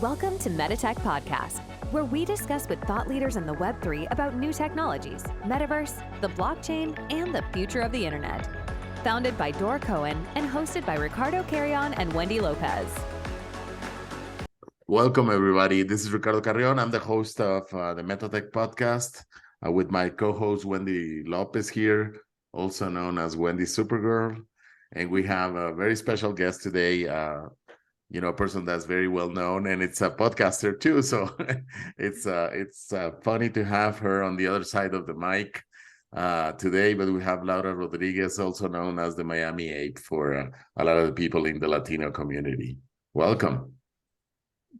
Welcome to Metatech Podcast, where we discuss with thought leaders in the Web3 about new technologies, Metaverse, the blockchain, and the future of the internet. Founded by Dora Cohen and hosted by Ricardo, Carreon, and Wendy Lopez. Welcome, everybody. This is Ricardo Carreon. I'm the host of the Metatech Podcast with my co-host Wendy Lopez here, also known as Wendy Supergirl. And we have a very special guest today, a person that's very well known, and it's a podcaster too. So it's funny to have her on the other side of the mic today. But we have Laura Rodriguez, also known as the Miami Ape for a lot of the people in the Latino community. Welcome.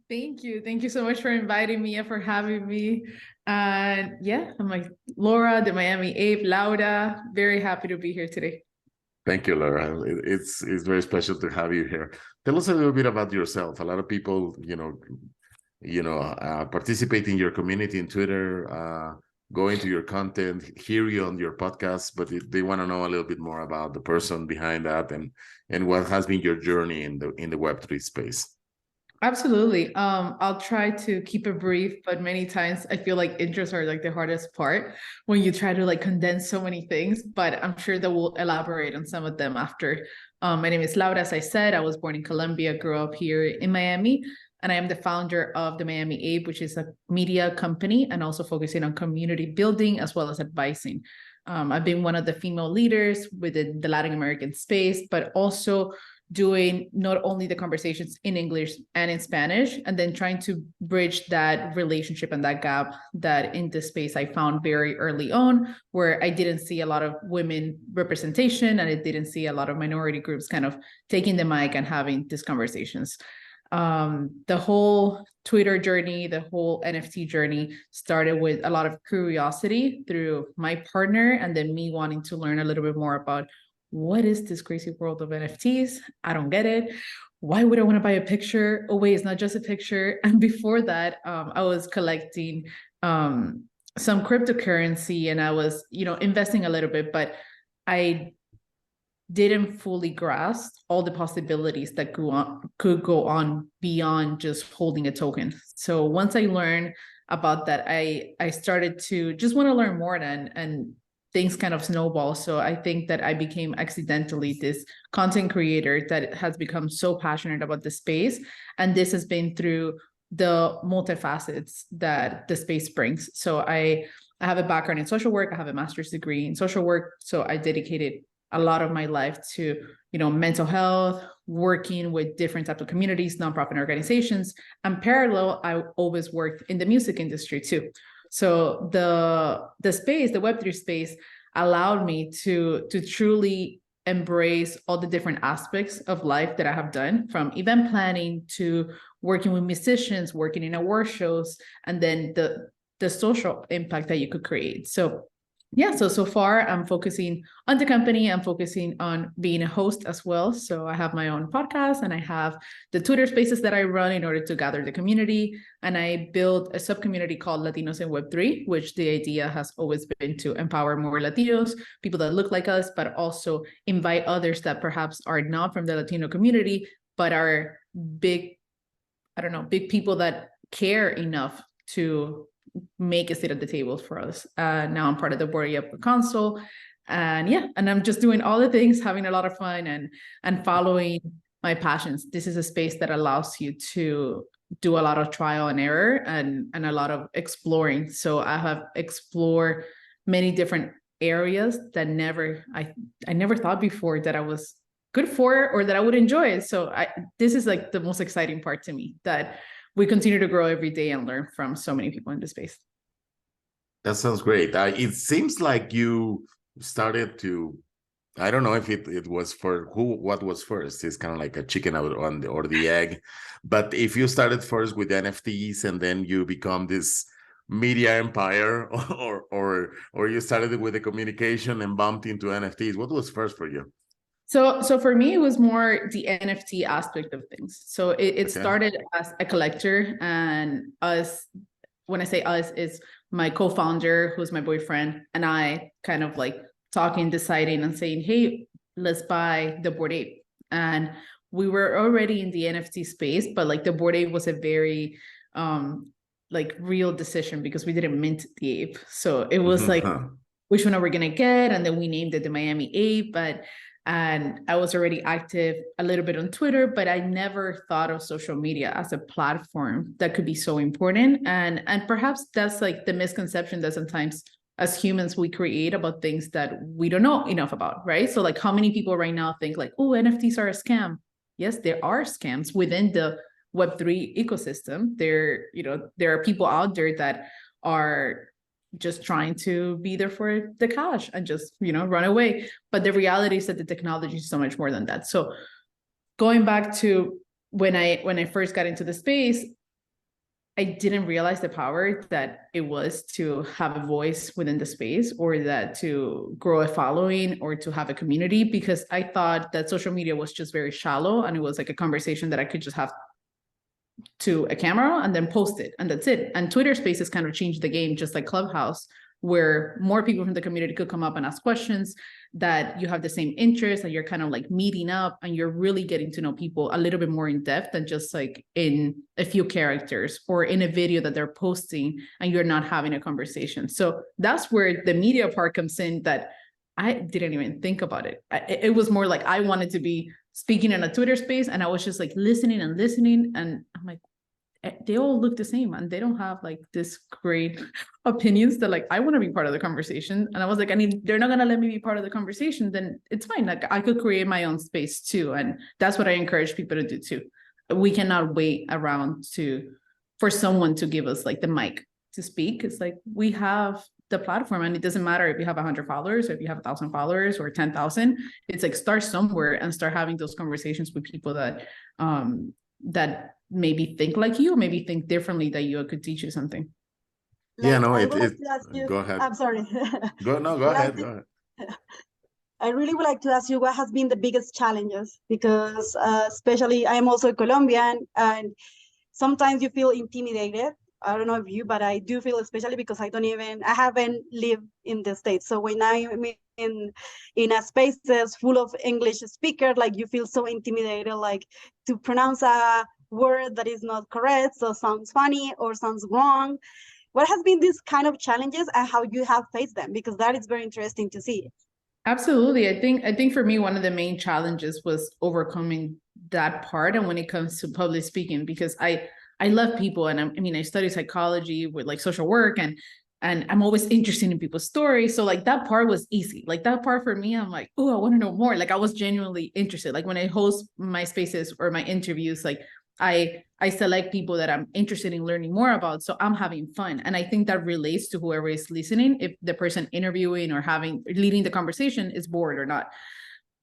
Thank you. Thank you so much for inviting me and for having me. And I'm like Laura, the Miami Ape, Laura. Very happy to be here today. Thank you, Laura. It's very special to have you here. Tell us a little bit about yourself. A lot of people, participate in your community in Twitter, go into your content, hear you on your podcast, but they want to know a little bit more about the person behind that and what has been your journey in the Web3 space. Absolutely. I'll try to keep it brief, but many times I feel like intros are like the hardest part when you try to like condense so many things, but I'm sure that we'll elaborate on some of them after. My name is Laura. As I said, I was born in Colombia, grew up here in Miami, and I am the founder of the Miami Ape, which is a media company and also focusing on community building as well as advising. I've been one of the female leaders within the Latin American space, but also doing not only the conversations in English and in Spanish, and then trying to bridge that relationship and that gap that in this space I found very early on, where I didn't see a lot of women representation and I didn't see a lot of minority groups kind of taking the mic and having these conversations. The whole Twitter journey, the whole NFT journey started with a lot of curiosity through my partner and then me wanting to learn a little bit more about what is this crazy world of NFTs? I don't get it. Why would I want to buy a picture? Oh, wait, it's not just a picture. And before that, I was collecting some cryptocurrency and I was, investing a little bit, but I didn't fully grasp all the possibilities that could go on beyond just holding a token. So once I learned about that, I started to just want to learn more and things kind of snowball. So I think that I became accidentally this content creator that has become so passionate about the space. And this has been through the multifacets that the space brings. So I have a background in social work. I have a master's degree in social work. So I dedicated a lot of my life to, mental health, working with different types of communities, nonprofit organizations. And parallel, I always worked in the music industry too. So the space, the Web3 space, allowed me to truly embrace all the different aspects of life that I have done, from event planning to working with musicians, working in award shows, and then the social impact that you could create. So far I'm focusing on the company. I'm focusing on being a host as well. So I have my own podcast and I have the Twitter spaces that I run in order to gather the community. And I built a sub-community called Latinos in Web3, which the idea has always been to empower more Latinos, people that look like us, but also invite others that perhaps are not from the Latino community, but are big people that care enough to make a seat at the table for us. Now I'm part of the Board of Council, and I'm just doing all the things, having a lot of fun and following my passions. This is a space that allows you to do a lot of trial and error and a lot of exploring. So I have explored many different areas that I never thought before that I was good for or that I would enjoy. So this is like the most exciting part to me, that we continue to grow every day and learn from so many people in the space. That sounds great. It seems like you started to, I don't know if it was what was first. It's kind of like a chicken or the egg. But if you started first with NFTs and then you become this media empire, or you started with the communication and bumped into NFTs, what was first for you? So for me, it was more the NFT aspect of things. So it started as a collector, and us, when I say us, is my co-founder, who's my boyfriend, and I kind of like talking, deciding and saying, hey, let's buy the Bored Ape. And we were already in the NFT space, but like the Bored Ape was a very like real decision because we didn't mint the ape. So it was like, which one are we gonna get? And then we named it the Miami Ape. And I was already active a little bit on Twitter, but I never thought of social media as a platform that could be so important. And perhaps that's like the misconception that sometimes as humans we create about things that we don't know enough about, right? So like how many people right now think like, oh, NFTs are a scam? Yes, there are scams within the Web3 ecosystem. There are people out there that are just trying to be there for the cash and just, run away. But the reality is that the technology is so much more than that. So going back to when I first got into the space, I didn't realize the power that it was to have a voice within the space, or that to grow a following, or to have a community, because I thought that social media was just very shallow and it was like a conversation that I could just have to a camera and then post it, and that's it. And Twitter Spaces kind of changed the game, just like Clubhouse, where more people from the community could come up and ask questions, that you have the same interests, and you're kind of like meeting up and you're really getting to know people a little bit more in depth than just like in a few characters or in a video that they're posting and you're not having a conversation. So that's where the media part comes in, that I didn't even think about it. It was more like I wanted to be speaking in a Twitter space, and I was just like listening, and I'm like, they all look the same and they don't have like this great opinions that like I want to be part of the conversation. And I was like, I mean, they're not going to let me be part of the conversation, then it's fine. Like I could create my own space too. And that's what I encourage people to do too. We cannot wait around for someone to give us like the mic to speak. It's like we have the platform, and it doesn't matter if you have 100 followers or if you have 1,000 followers or 10,000. It's like start somewhere and start having those conversations with people that that maybe think like you, maybe think differently, that you could teach you something. Yeah, no, I would like to ask you, go ahead. I'm sorry. Go ahead. I really would like to ask you, what has been the biggest challenges? Because especially I am also Colombian, and sometimes you feel intimidated. I don't know if you, but I do feel, especially because I haven't lived in the States. So when I'm in a space that's full of English speakers, like you feel so intimidated, like to pronounce a word that is not correct, so sounds funny or sounds wrong. What has been these kind of challenges and how you have faced them? Because that is very interesting to see. Absolutely. I think for me, one of the main challenges was overcoming that part. And when it comes to public speaking, because I love people, and I study psychology with like social work, and I'm always interested in people's stories. So like that part was easy. Like that part for me, I'm like, oh, I want to know more. Like I was genuinely interested. Like when I host my spaces or my interviews, like I select people that I'm interested in learning more about. So I'm having fun. And I think that relates to whoever is listening, if the person interviewing or leading the conversation is bored or not.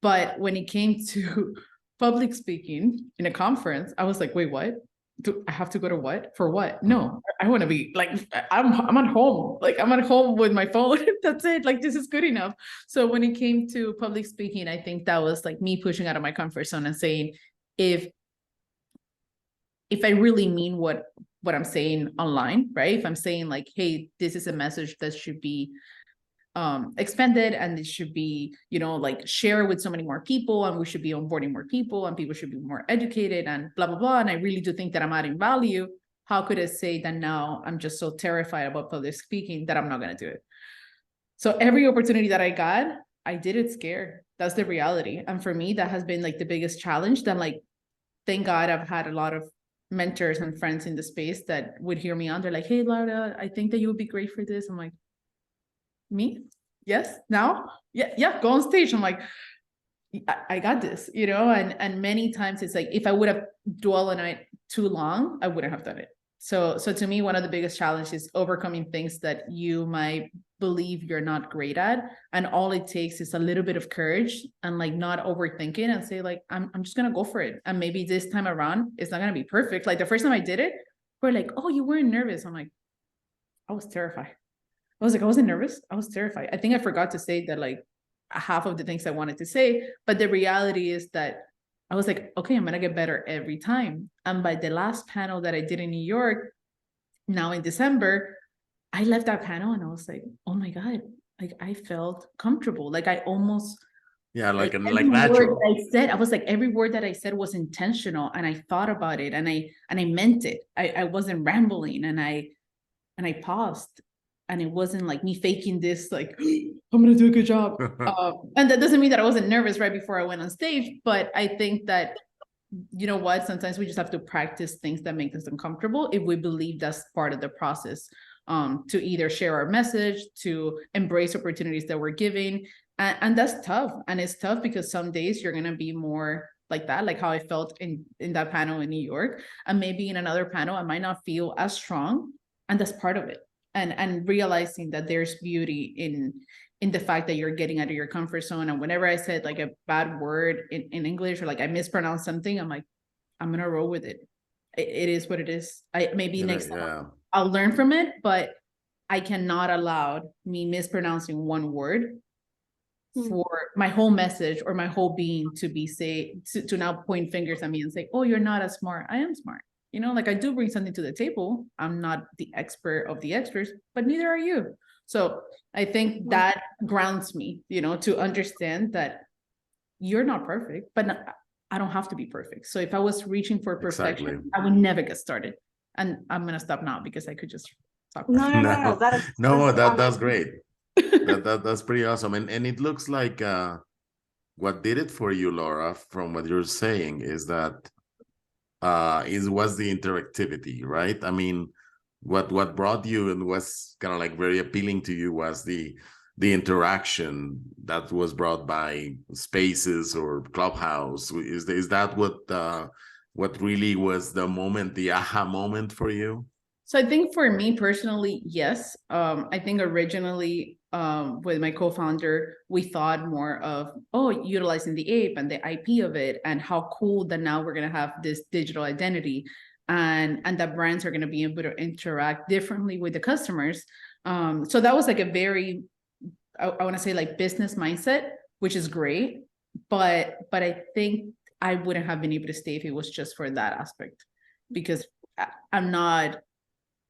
But when it came to public speaking in a conference, I was like, wait, what? Do I have to go to what? For what? No, I want to be like, I'm at home. Like I'm at home with my phone. That's it. Like this is good enough. So when it came to public speaking, I think that was like me pushing out of my comfort zone and saying, if I really mean what I'm saying online, right? If I'm saying like, hey, this is a message that should be expanded, and it should be, like share with so many more people, and we should be onboarding more people, and people should be more educated, and blah, blah, blah. And I really do think that I'm adding value. How could I say that now I'm just so terrified about public speaking that I'm not going to do it? So every opportunity that I got, I did it scared. That's the reality. And for me, that has been like the biggest challenge. That like, thank God I've had a lot of mentors and friends in the space that would hear me out. They're like, hey, Laura, I think that you would be great for this. I'm like, me? Yes, now? Yeah, go on stage. I'm like, I got this, and many times it's like, if I would have dwelled on it too long, I wouldn't have done it. So to me, one of the biggest challenges is overcoming things that you might believe you're not great at. And all it takes is a little bit of courage and like not overthinking, and say like, I'm just going to go for it. And maybe this time around, it's not going to be perfect. Like the first time I did it, we're like, oh, you weren't nervous. I'm like, I was terrified. I was like, I wasn't nervous. I was terrified. I think I forgot to say that like half of the things I wanted to say, but the reality is that I was like, okay, I'm going to get better every time. And by the last panel that I did in New York, now in December, I left that panel and I was like, oh my God, like I felt comfortable. Like I almost Yeah, like Every word natural. that I said, I was like, every word that I said was intentional, and I thought about it, and I meant it. I wasn't rambling, and I paused, and it wasn't like me faking this, like I'm gonna do a good job. And that doesn't mean that I wasn't nervous right before I went on stage, but I think that, you know what, sometimes we just have to practice things that make us uncomfortable if we believe that's part of the process, to either share our message, to embrace opportunities that we're giving. And that's tough. And it's tough because some days you're going to be more like that, like how I felt in that panel in New York. And maybe in another panel, I might not feel as strong. And that's part of it. And realizing that there's beauty in the fact that you're getting out of your comfort zone. And whenever I said like a bad word in English, or like I mispronounced something, I'm like, I'm going to roll with it. It is what it is. Next time I'll learn from it, but I cannot allow me mispronouncing one word for my whole message or my whole being to be to now point fingers at me and say, oh, you're not as smart. I am smart. You know, like I do bring something to the table. I'm not the expert of the experts, but neither are you. So I think that grounds me, you know, to understand that you're not perfect, but I don't have to be perfect. So if I was reaching for perfection, I would never get started. And I'm going to stop now because I could just talk. No, that's great. That's pretty awesome. And it looks like what did it for you, Laura, from what you're saying is that was the interactivity, right? I mean, what brought you and was kind of like very appealing to you was the interaction that was brought by Spaces or Clubhouse. Is that what really was the moment, the aha moment for you? So I think for me personally, yes. I think originally with my co-founder, we thought more of, utilizing the ape and the IP of it, and how cool that now we're going to have this digital identity, and that brands are going to be able to interact differently with the customers. So that was like a very, I want to say like business mindset, which is great. But I think I wouldn't have been able to stay if it was just for that aspect, because I'm not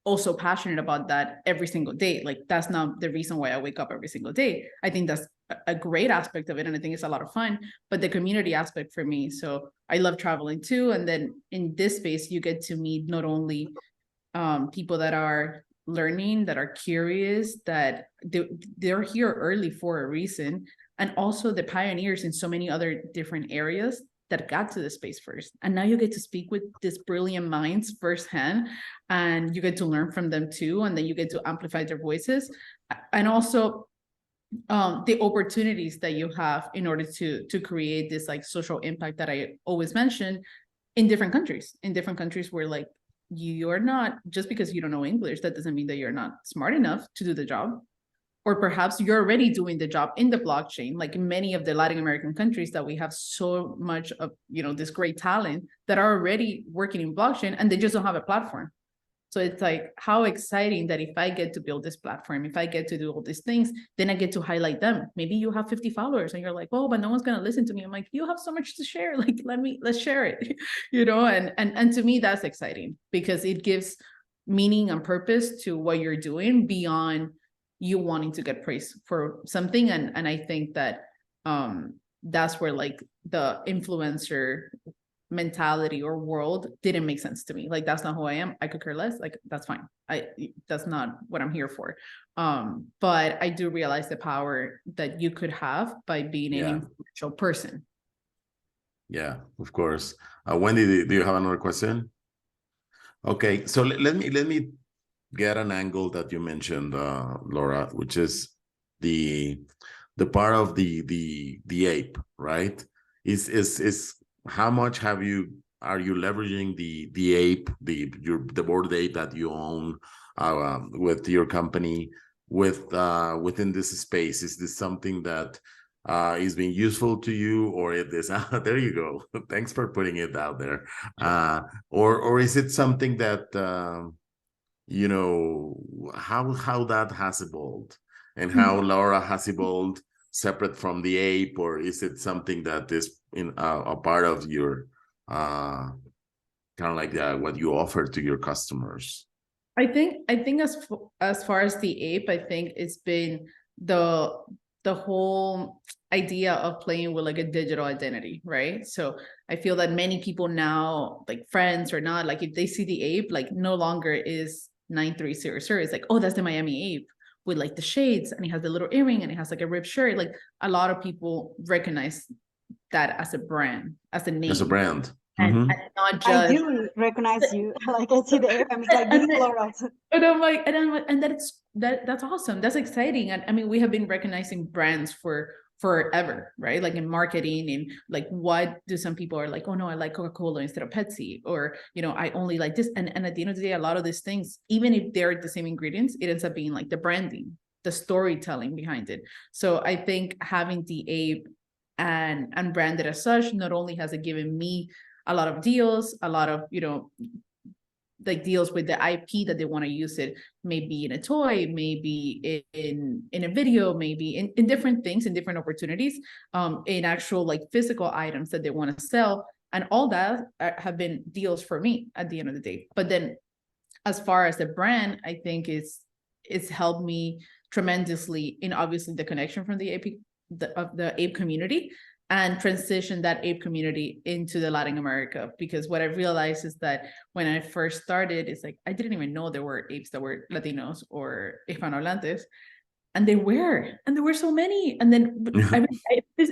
also passionate about that every single day. Like that's not the reason why I wake up every single day. I think that's a great aspect of it, and I think it's a lot of fun, but the community aspect for me. So I love traveling too. And then in this space, you get to meet not only people that are learning, that are curious, that they're here early for a reason, and also the pioneers in so many other different areas that got to the space first. And now you get to speak with these brilliant minds firsthand, and you get to learn from them too. And then you get to amplify their voices. And also the opportunities that you have in order to create this like social impact that I always mention in different countries where like you're not, just because you don't know English, that doesn't mean that you're not smart enough to do the job. Or perhaps you're already doing the job in the blockchain, like in many of the Latin American countries that we have so much of, you know, this great talent that are already working in blockchain, and they just don't have a platform. So it's like, how exciting that if I get to build this platform, if I get to do all these things, then I get to highlight them. Maybe you have 50 followers and you're like, oh, but no one's going to listen to me. I'm like, you have so much to share. Like, let's share it, you know? And to me, that's exciting because it gives meaning and purpose to what you're doing beyond you wanting to get praise for something. And I think that that's where like the influencer mentality or world didn't make sense to me. Like, that's not who I am. I could care less. Like, that's fine. That's not what I'm here for. But I do realize the power that you could have by being an influential person. Yeah, of course. Wendy, do you have another question? Okay, so let me get an angle that you mentioned, Laura, which is the part of the ape, right? Is how much are you leveraging the ape, the Bored Ape that you own with your company within this space? Is this something that is being useful to you, or is this there you go, thanks for putting it out there, or is it something that you know, how that has evolved and how Laura has evolved separate from the ape, or is it something that is in a part of your kind of like what you offer to your customers? I think as far as the ape, I think it's been the whole idea of playing with like a digital identity, right? So I feel that many people now, like friends or not, like if they see the ape, like no longer is 9300. It's like, oh, that's the Miami ape with like the shades, and he has the little earring, and it has like a ripped shirt. Like a lot of people recognize that as a brand, as a name, as a brand. and not just. I do recognize you. Like I see the ape, I'm like this floral. And I'm like, and that's awesome. That's exciting. And I mean, we have been recognizing brands for forever, right? Like in marketing, and like, what do some people are like, oh no, I like Coca-Cola instead of Pepsi, or I only like this. And at the end of the day, a lot of these things, even if they're the same ingredients, it ends up being like the branding, the storytelling behind it. So I think having the ape and branded as such, not only has it given me a lot of deals, a lot of like deals with the IP that they want to use it, maybe in a toy, maybe in a video, maybe in different things, in different opportunities, in actual like physical items that they want to sell. And all that have been deals for me at the end of the day. But then as far as the brand, I think it's helped me tremendously in obviously the connection from the ape community, and transition that ape community into the Latin America. Because what I realized is that when I first started, it's like, I didn't even know there were apes that were Latinos or Hispanohablantes. And there were so many. And then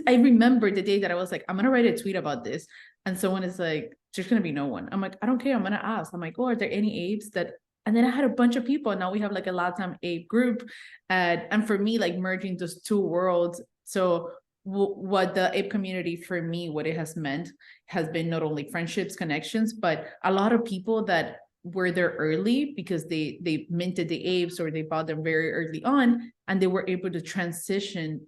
I remember the day that I was like, I'm going to write a tweet about this. And someone is like, there's going to be no one. I'm like, I don't care. I'm going to ask. I'm like, oh, are there any apes that... And then I had a bunch of people. Now we have like a LATAM ape group. And for me, like merging those two worlds. So what the ape community for me, what it has meant has been not only friendships, connections, but a lot of people that were there early because they minted the apes or they bought them very early on, and they were able to transition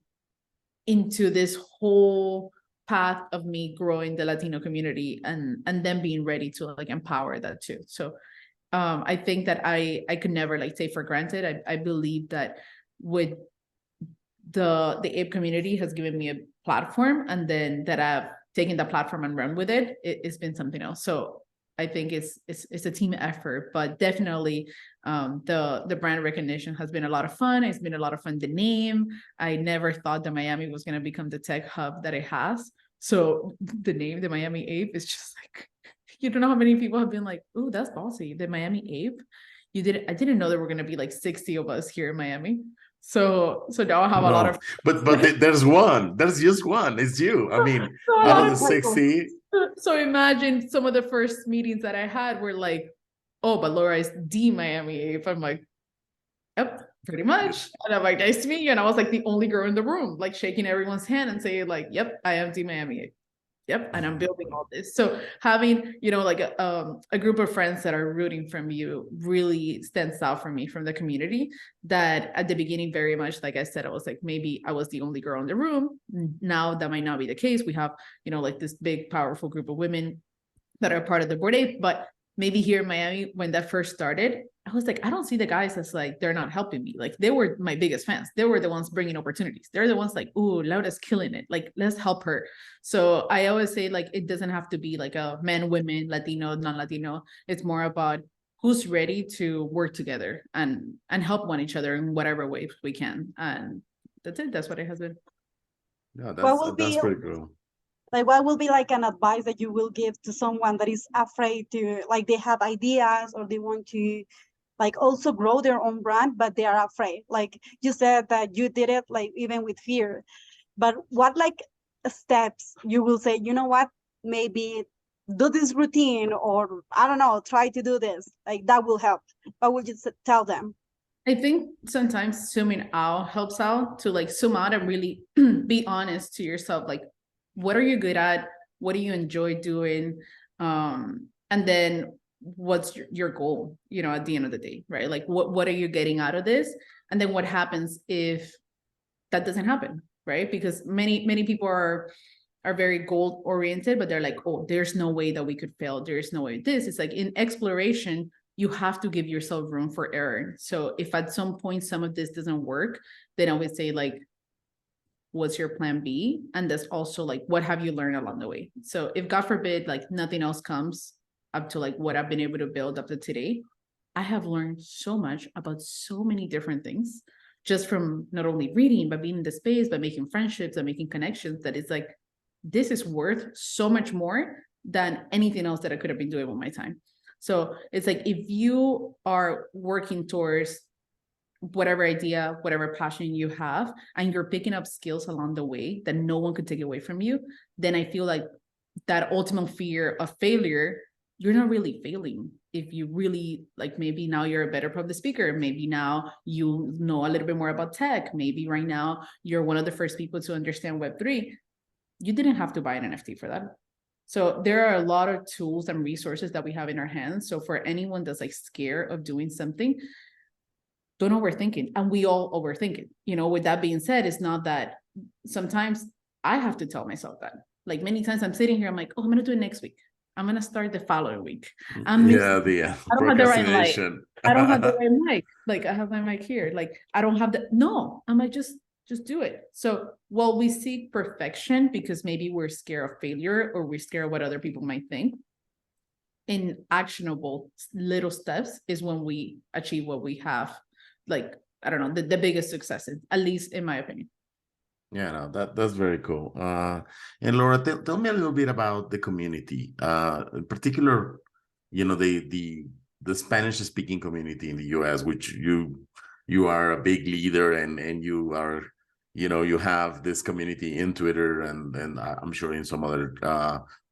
into this whole path of me growing the Latino community and then being ready to like empower that too. So I think that I could never like take for granted. I believe that with the ape community has given me a platform, and then that I've taken that platform and run with it, it's been something else. So I think it's a team effort, but definitely the brand recognition has been a lot of fun. It's been a lot of fun. The name, I never thought that Miami was going to become the tech hub that it has. So the name, the Miami Ape, is just like, you don't know how many people have been like, oh, that's ballsy, the Miami Ape. I didn't know there were going to be like 60 of us here in Miami. So now I have a lot of... But there's just one. It's you. I mean, out of the 60. So imagine some of the first meetings that I had were like, oh, but Laura is the Miami Ape. I'm like, yep, pretty much. And I'm like, nice to meet you. And I was like the only girl in the room, like shaking everyone's hand and saying like, yep, I am the Miami Ape. Yep. And I'm building all this. So having, like a group of friends that are rooting from you really stands out for me from the community. That at the beginning, very much, like I said, I was like, maybe I was the only girl in the room. Now that might not be the case. We have, like this big, powerful group of women that are part of the Bored Ape. But maybe here in Miami, when that first started, I was like, I don't see the guys as like, they're not helping me. Like they were my biggest fans. They were the ones bringing opportunities. They're the ones like, ooh, Laura's killing it. Like, let's help her. So I always say like, it doesn't have to be like a men, women, Latino, non-Latino. It's more about who's ready to work together and help one each other in whatever way we can. And that's it. That's what it has been. Yeah, that's pretty cool. Like, what will be like an advice that you will give to someone that is afraid to, like, they have ideas or they want to like also grow their own brand, but they are afraid? Like you said that you did it like even with fear, but what like steps you will say, you know what, maybe do this routine, or I don't know, try to do this, like that will help? What would you tell them? I think sometimes zooming out helps out, to like zoom out and really be honest to yourself. Like, what are you good at? What do you enjoy doing? And then what's your goal, at the end of the day, right? Like what are you getting out of this? And then what happens if that doesn't happen, right? Because many people are very goal oriented, but they're like, oh, there's no way that we could fail. There's no way this. It's like in exploration, you have to give yourself room for error. So if at some point some of this doesn't work, then I would say like, what's your plan B? And that's also like, what have you learned along the way? So if God forbid, like nothing else comes up to like what I've been able to build up to today, I have learned so much about so many different things. just from not only reading, but being in the space, but making friendships and making connections, that it's like, this is worth so much more than anything else that I could have been doing with my time. So it's like, if you are working towards whatever idea, whatever passion you have, and you're picking up skills along the way that no one could take away from you, then I feel like that ultimate fear of failure, you're not really failing. If you really, like, maybe now you're a better public speaker, maybe now you know a little bit more about tech, maybe right now you're one of the first people to understand Web3, you didn't have to buy an NFT for that. So there are a lot of tools and resources that we have in our hands. So for anyone that's like scared of doing something, don't overthink it. And we all overthink it. You know, with that being said, it's not that sometimes I have to tell myself that. Like many times I'm sitting here, I'm like, oh, I'm going to do it next week. I'm going to start the following week. I don't have the right mic. I don't have the right mic. Like I have my mic here. Like I don't have the, no, I'm like, just do it. So while we seek perfection because maybe we're scared of failure or we're scared of what other people might think, in actionable little steps is when we achieve what we have. Like, I don't know, the biggest successes, at least in my opinion. Yeah, no, that's very cool. And Laura, tell me a little bit about the community, in particular, you know, the Spanish speaking community in the US, which you are a big leader and you are, you know, you have this community in Twitter and I'm sure in some other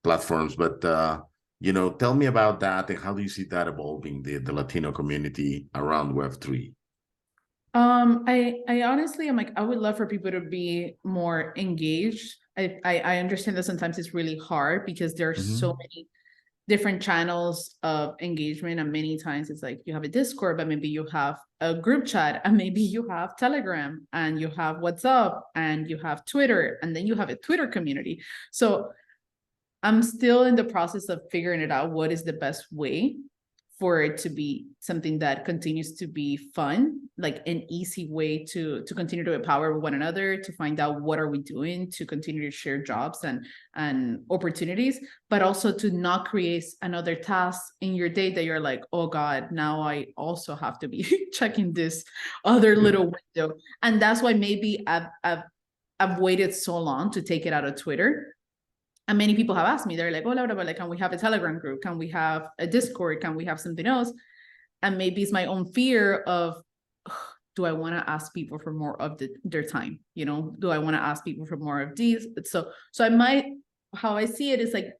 platforms, but you know, tell me about that and how do you see that evolving, the Latino community around Web3? I honestly am like, I would love for people to be more engaged. I understand that sometimes it's really hard because there are so many different channels of engagement, and many times it's like you have a Discord, but maybe you have a group chat, and maybe you have Telegram, and you have WhatsApp, and you have Twitter, and then you have a Twitter community. So I'm still in the process of figuring it out, what is the best way for it to be something that continues to be fun, like an easy way to continue to empower one another, to find out what are we doing, to continue to share jobs and opportunities, but also to not create another task in your day that you're like, oh God, now I also have to be checking this other little window. And that's why maybe I've waited so long to take it out of Twitter. And many people have asked me, they're like, oh, Laura, but like, can we have a Telegram group? Can we have a Discord? Can we have something else? And maybe it's my own fear of, do I want to ask people for more of their time? You know, do I want to ask people for more of these? So I might, how I see it is like,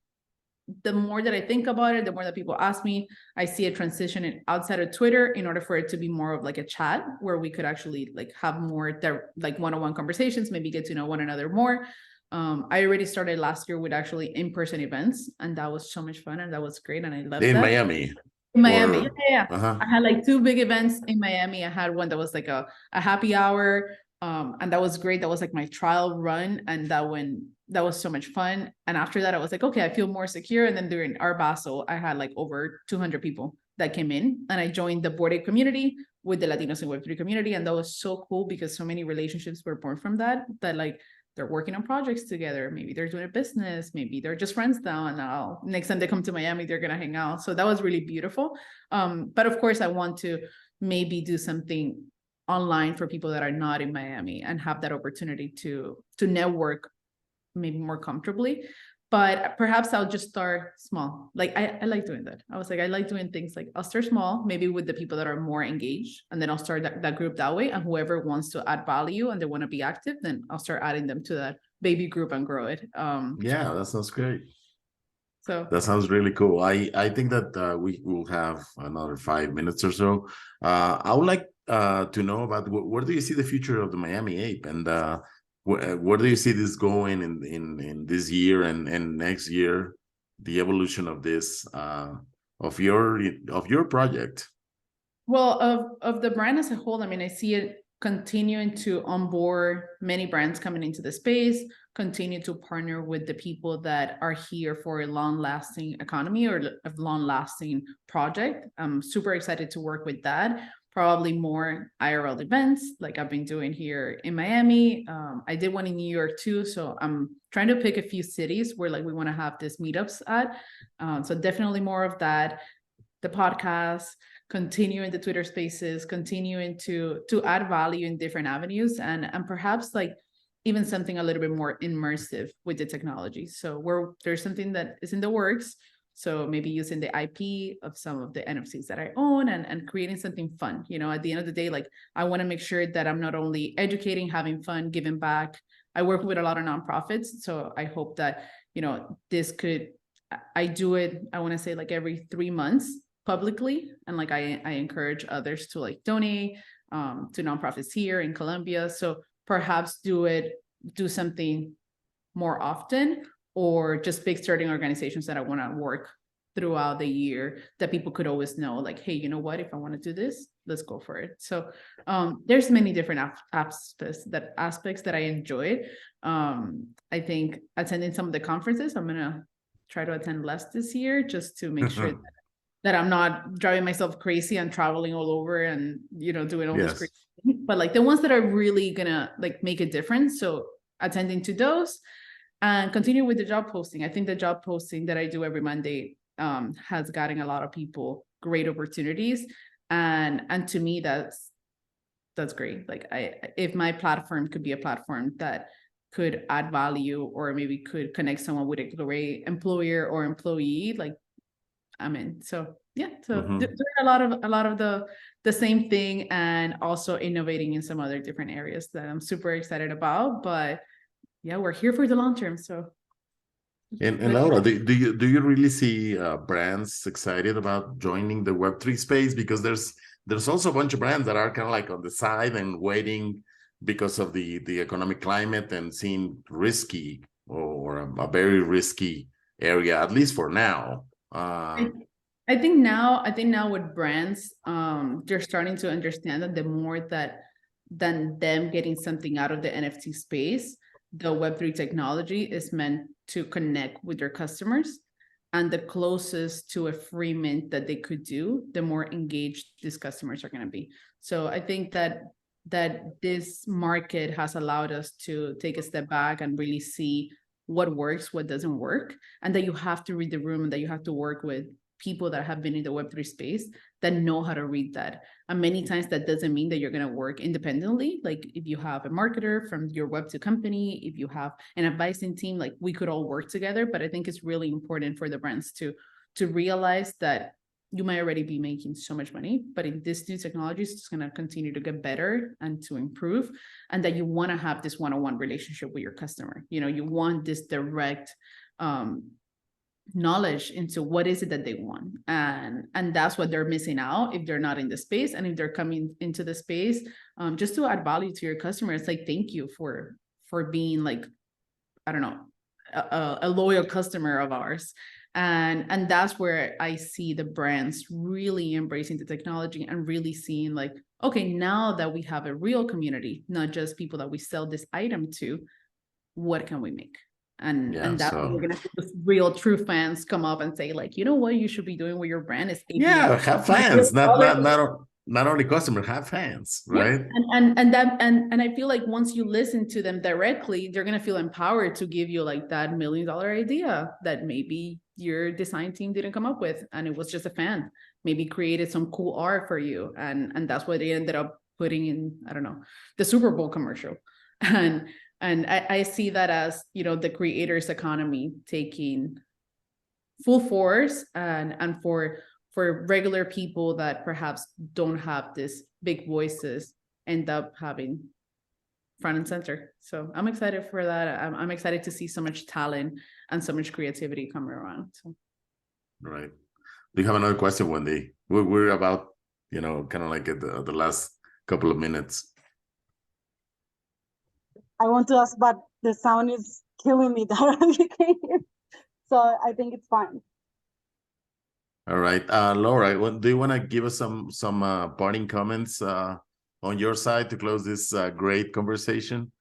the more that I think about it, the more that people ask me, I see a transition outside of Twitter in order for it to be more of like a chat where we could actually like have more like one-on-one conversations, maybe get to know one another more. I already started last year with actually in-person events, and that was so much fun, and that was great, and I loved in that. Miami. In Miami, yeah. I had like 2 big events in Miami. I had one that was like a happy hour, and that was great. That was like my trial run, and that was so much fun. And after that, I was like, okay, I feel more secure. And then during Art Basel, I had like over 200 people that came in, and I joined the Board Ape community with the Latinos in Web3 community, and that was so cool because so many relationships were born from that like, they're working on projects together. Maybe they're doing a business. Maybe they're just friends now. And now next time they come to Miami, they're going to hang out. So that was really beautiful. But of course, I want to maybe do something online for people that are not in Miami and have that opportunity to network maybe more comfortably. But perhaps I'll just start small. Like I like doing that. I was like, I like doing things like I'll start small, maybe with the people that are more engaged, and then I'll start that group that way. And whoever wants to add value and they want to be active, then I'll start adding them to that baby group and grow it. Yeah, that sounds great. So that sounds really cool. I think that we will have another 5 minutes or so. I would like to know about where do you see the future of the Miami Ape, and where do you see this going in this year and next year, the evolution of this of your project? Well, of the brand as a whole, I mean, I see it continuing to onboard many brands coming into the space, continue to partner with the people that are here for a long-lasting economy or a long-lasting project. I'm super excited to work with that. Probably more IRL events like I've been doing here in Miami. I did one in New York too. So I'm trying to pick a few cities where like we want to have this meetups at. So definitely more of that. The podcast, continue in the Twitter spaces, continuing to add value in different avenues, and perhaps like even something a little bit more immersive with the technology. So there's something that is in the works. So maybe using the IP of some of the NFTs that I own and creating something fun. You know, at the end of the day, like I want to make sure that I'm not only educating, having fun, giving back. I work with a lot of nonprofits. So I hope that, you know, I do it, I want to say like every 3 months publicly. And like I encourage others to like donate to nonprofits here in Colombia. So perhaps do something more often, or just big starting organizations that I want to work throughout the year that people could always know, like, hey, you know what, if I want to do this, let's go for it. So there's many different aspects that I enjoyed. I think attending some of the conferences, I'm going to try to attend less this year just to make sure that I'm not driving myself crazy and traveling all over and, you know, doing all this crazy things. But like the ones that are really gonna like make a difference. So attending to those and continue with the job posting. I think the job posting that I do every Monday has gotten a lot of people great opportunities. And to me, that's great. Like if my platform could be a platform that could add value or maybe could connect someone with a great employer or employee, like I'm in. So yeah, so doing a lot of the same thing, and also innovating in some other different areas that I'm super excited about. But yeah, we're here for the long term. So and Laura, do you really see brands excited about joining the Web3 space? Because there's also a bunch of brands that are kind of like on the side and waiting because of the economic climate and seem risky or a very risky area, at least for now. I think now with brands, they're starting to understand that the more than them getting something out of the NFT space, the Web3 technology is meant to connect with their customers, and the closest to a free mint that they could do, the more engaged these customers are going to be. So I think that this market has allowed us to take a step back and really see what works, what doesn't work, and that you have to read the room, and that you have to work with people that have been in the Web3 space that know how to read that. And many times that doesn't mean that you're going to work independently. Like if you have a marketer from your Web2 company, if you have an advising team, like we could all work together. But I think it's really important for the brands to realize that you might already be making so much money, but in this new technology, it's just going to continue to get better and to improve, and that you want to have this one-on-one relationship with your customer. You know, you want this direct knowledge into what is it that they want, and that's what they're missing out if they're not in the space. And if they're coming into the space just to add value to your customer, it's like, thank you for being like, I don't know, a loyal customer of ours. And that's where I see the brands really embracing the technology and really seeing like, okay, now that we have a real community, not just people that we sell this item to, what can we make? And that's when we're gonna see those real true fans come up and say, like, you know what you should be doing with your brand is have fans, not only customers, have fans, right? Yeah. And I feel like once you listen to them directly, they're gonna feel empowered to give you like that $1 million idea that maybe your design team didn't come up with, and it was just a fan maybe created some cool art for you, and that's what they ended up putting in, I don't know, the Super Bowl commercial. And I see that as, you know, the creators economy taking full force, and for regular people that perhaps don't have this big voices end up having front and center. So I'm excited for that. I'm excited to see so much talent and so much creativity coming around. So. Right. Do you have another question, Wendy? We're about, you know, kind of like at the last couple of minutes. I want to ask, but the sound is killing me that so I think it's fine. All right, Laura, do you want to give us some parting comments on your side to close this great conversation?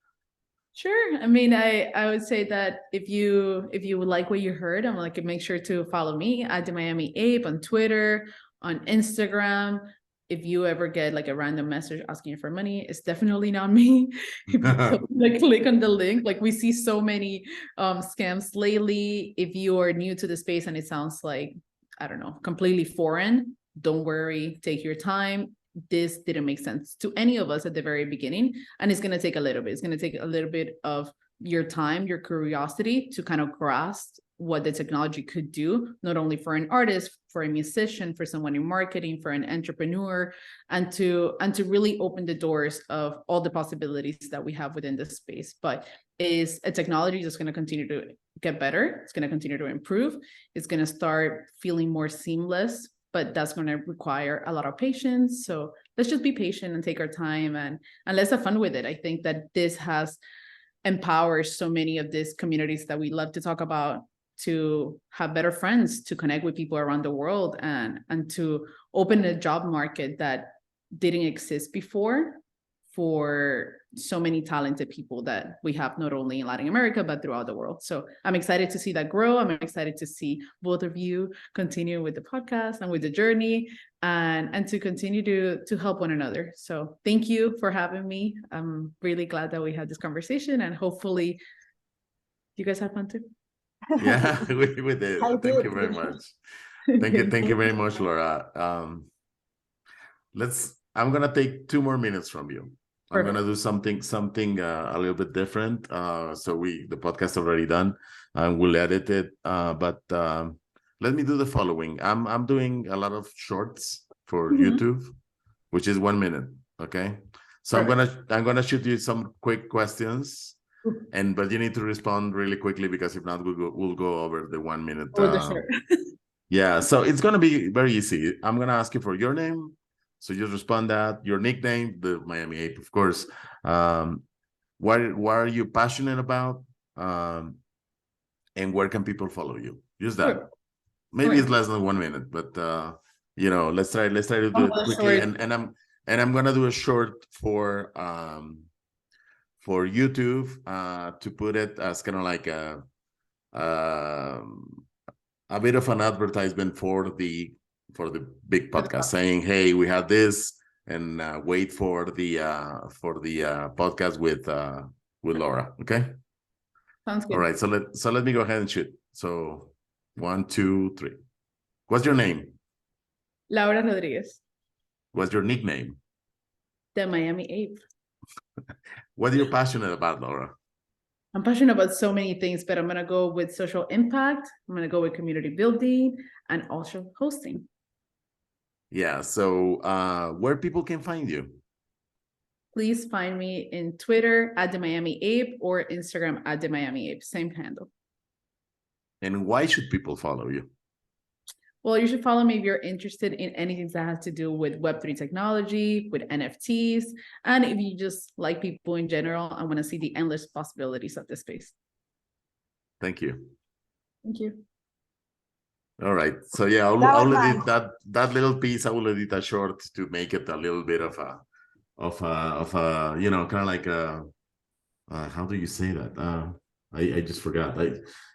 Sure. I mean, I would say that if you like what you heard, I'm like, make sure to follow me at the Miami Ape on Twitter, on Instagram. If you ever get like a random message asking you for money, it's definitely not me. If you like click on the link, like we see so many scams lately. If you are new to the space and it sounds like, I don't know, completely foreign, don't worry, take your time. This didn't make sense to any of us at the very beginning. And it's going to take a little bit. It's going to take a little bit of your time, your curiosity to kind of grasp what the technology could do, not only for an artist, for a musician, for someone in marketing, for an entrepreneur, and to really open the doors of all the possibilities that we have within this space. But is a technology that's going to continue to get better. It's going to continue to improve. It's going to start feeling more seamless, but that's going to require a lot of patience. So let's just be patient and take our time and let's have fun with it. I think that this has empowered so many of these communities that we love to talk about to have better friends, to connect with people around the world, and to open a job market that didn't exist before for so many talented people that we have not only in Latin America, but throughout the world. So I'm excited to see that grow. I'm excited to see both of you continue with the podcast and with the journey and to continue to help one another. So thank you for having me. I'm really glad that we had this conversation, and hopefully you guys had fun too. Yeah, we did. Thank you very much. Thank you very much, Laura. I'm gonna take 2 more minutes from you. I'm gonna do something a little bit different. So the podcast already done, and we'll edit it. But let me do the following. I'm doing a lot of shorts for YouTube, which is 1 minute. Okay, so I'm gonna shoot you some quick questions, but you need to respond really quickly, because if not, we'll go over the 1 minute. Yeah, so it's gonna be very easy. I'm gonna ask you for your name. So just respond that, your nickname, the Miami Ape, of course. What are you passionate about? And where can people follow you? Use that. Sure. Maybe it's less than 1 minute, but let's try to do it quickly. And I'm gonna do a short for YouTube to put it as kind of like a bit of an advertisement for the big podcast, saying, hey, we have this, and wait for the podcast with Laura. Okay. Sounds good. All right. So let me go ahead and shoot. So 1, 2, 3. What's your name? Laura Rodriguez. What's your nickname? The Miami Ape. What are you passionate about, Laura? I'm passionate about so many things, but I'm going to go with social impact. I'm going to go with community building and also hosting. Yeah. So where people can find you? Please find me in Twitter at the Miami Ape or Instagram at the Miami Ape. Same handle. And why should people follow you? Well, you should follow me if you're interested in anything that has to do with Web3 technology, with NFTs, and if you just like people in general and want to see the endless possibilities of this space. Thank you. Thank you. All right. So yeah, I'll edit that little piece. I will edit a short to make it a little bit of a kind of like a how do you say that? I just forgot.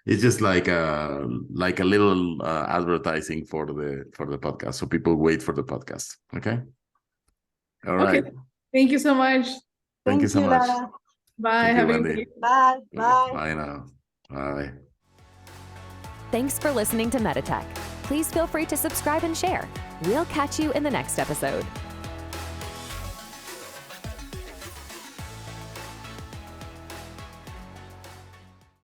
It's just like a little advertising for the podcast, so people wait for the podcast. Okay. All right. Thank you so much. Thank you so much. Lara. Bye. Have a good day. Bye. Bye. Bye now. Bye. Thanks for listening to Metatech. Please feel free to subscribe and share. We'll catch you in the next episode.